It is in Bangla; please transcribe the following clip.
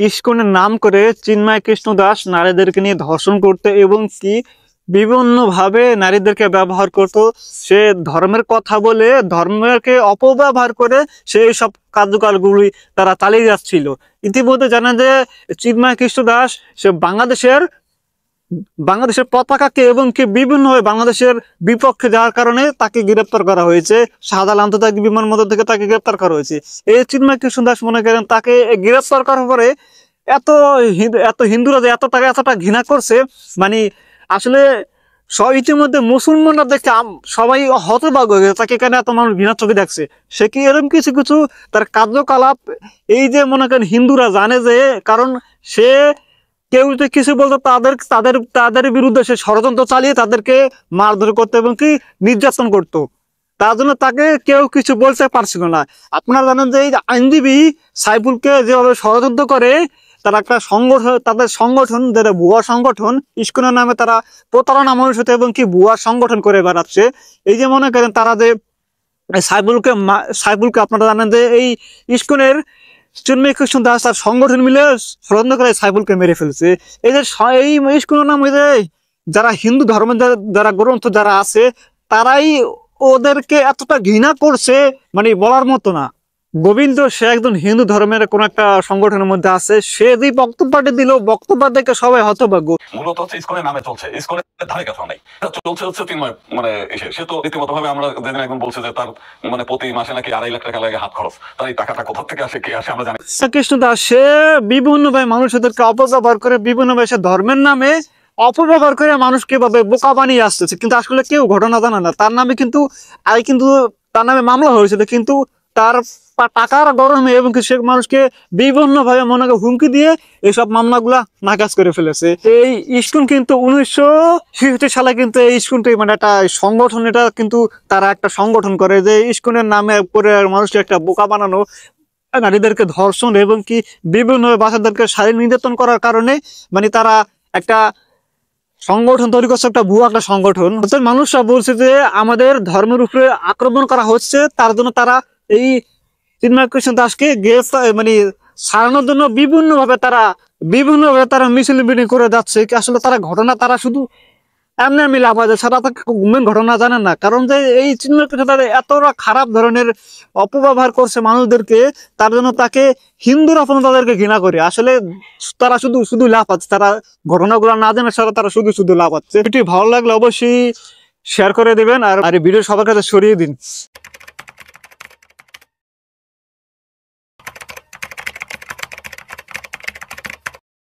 ইস্কনের নাম করে চিন্ময় কৃষ্ণ দাস নারীদেরকে নিয়ে ধর্ষণ করতে এবং কি বিভিন্নভাবে নারীদেরকে ব্যবহার করত। সে ধর্মের কথা বলে ধর্মকে অপব্যবহার করে সেই সব কার্যকলাপগুলি তারা চালিয়ে যাচ্ছিল। ইতিমধ্যে জানা যে চিন্ময় কৃষ্ণ দাস সে বাংলাদেশের পতাকাকে এবং কি বিভিন্নভাবে বাংলাদেশের বিপক্ষে যাওয়ার কারণে তাকে গ্রেপ্তার করা হয়েছে। শাহজালাল আন্তর্জাতিক বিমানবন্দর থেকে তাকে গ্রেপ্তার করা হয়েছে। এই চিন্ময় কৃষ্ণ দাস মনে করেন তাকে গ্রেপ্তার করার পরে এত হিন্দুরা যে এতটা ঘৃণা করছে, মানে আসলে ইতিমধ্যে মুসলমানরা দেখে সবাই হতবাক হয়ে গেছে, তাকে কেন এত মানুষ ঘৃণার চোখে দেখছে। সে কি এরকম কিছু কিছু তার কার্যকলাপ এই যে মনে করেন হিন্দুরা জানে যে, কারণ সে কেউ যদি কিছু বলতো তাদের বিরুদ্ধে সে ষড়যন্ত্র চালিয়ে তাদেরকে মারধর করতো এবং কি নির্যাতন করতো। তার জন্য তাকে কেউ কিছু বলতে পারছিল না। আপনারা জানেন যে এই আইনজীবী সাইফুলকে যেভাবে ষড়যন্ত্র করে, তারা একটা সংগঠন, তাদের সংগঠন যেটা ভুয়া সংগঠন, ইস্কনের নামে তারা প্রতারণা মানুষের সাথে এবং কি ভুয়া সংগঠন করে বেড়াচ্ছে। এই যে মনে করেন তারা যে সাইফুলকে আপনারা জানেন যে এই ইস্কনের চিন্ময় কৃষ্ণ দাস তার সংগঠন মিলে ষড়যন্ত্র করে সাইফুলকে মেরে ফেলছে। এই যে এই ইস্কনের নাম যে যারা হিন্দু ধর্মের যারা গ্রন্থ যারা আছে তারাই ওদেরকে এতটা ঘৃণা করছে, মানে বলার মতো না। গোবিন্দ সে একজন হিন্দু ধর্মের কোন একটা সংগঠনের মধ্যে আছে, সে যে বক্তব্যটা দিল, বক্তব্য দেখে সবাই হতভাগ্য। মূলত হচ্ছে ইস্কনের নামে চলছে, ইস্কনের ধারে কাছে নাই চলছে হচ্ছে চিন্ময়, মানে সে তো রীতিমত ভাবে আমরা যেদিন একদম বলছে যে তার মানে প্রতি মাসে নাকি 2.5 লাখ টাকা লাগে হাত খরচ, তার এই টাকাটা কোথা থেকে আসে কে আসে আমরা জানি। কৃষ্ণ দাস সে বিভিন্নভাবে মানুষদেরকে অপব্যবহার করে, বিভিন্নভাবে সে ধর্মের নামে অপব্যবহার করে মানুষকে ভাবে বোকা বানিয়ে আসতেছে, কিন্তু আসলে কেউ ঘটনা জানে না। তার নামে কিন্তু তার নামে মামলা হয়েছিল, কিন্তু তার টাকার গরমে এবং সে মানুষকে বিভিন্নভাবে মনে হুমকি দিয়ে এইসব মামলাগুলা নাকচ করে ফেলেছে। এই ইস্কন কিন্তু 1966 সালে কিন্তু এই ইস্কনটি মানে একটা সংগঠন, এটা কিন্তু তারা একটা সংগঠন করে যে ইস্কনের নামে করে মানুষকে একটা বোকা বানানো, নারীদেরকে ধর্ষণ এবং কি বিভিন্নভাবে বাচ্চাদেরকে শারীরিক নির্যাতন করার কারণে মানে তারা একটা সংগঠন তৈরি করছে, একটা ভুয়া একটা সংগঠন। মানুষরা বলছে যে আমাদের ধর্মের উপরে আক্রমণ করা হচ্ছে, তার জন্য তারা এই চিন্ময় কৃষ্ণ দাসকে মানে সারানোর জন্য বিভিন্নভাবে তারা মিছিল মিটিং করে যাচ্ছে। আসলে তারা ঘটনা তারা শুধু এমনি এমনি লাভ হয়, সারা মেন ঘটনা জানেন না। কারণ যে এই চিন্ময় কৃষ্ণ দাস এতটা খারাপ ধরনের অপব্যবহার করছে মানুষদেরকে, তার জন্য তাকে হিন্দুরা তাদেরকে ঘৃণা করে। আসলে তারা শুধু লাভ পাচ্ছে, তারা ঘটনাগুলো না জানে তারা শুধু লাভ পাচ্ছে। এটি ভালো লাগলে অবশ্যই শেয়ার করে দেবেন আর ভিডিও সবার কাছে ছড়িয়ে দিন।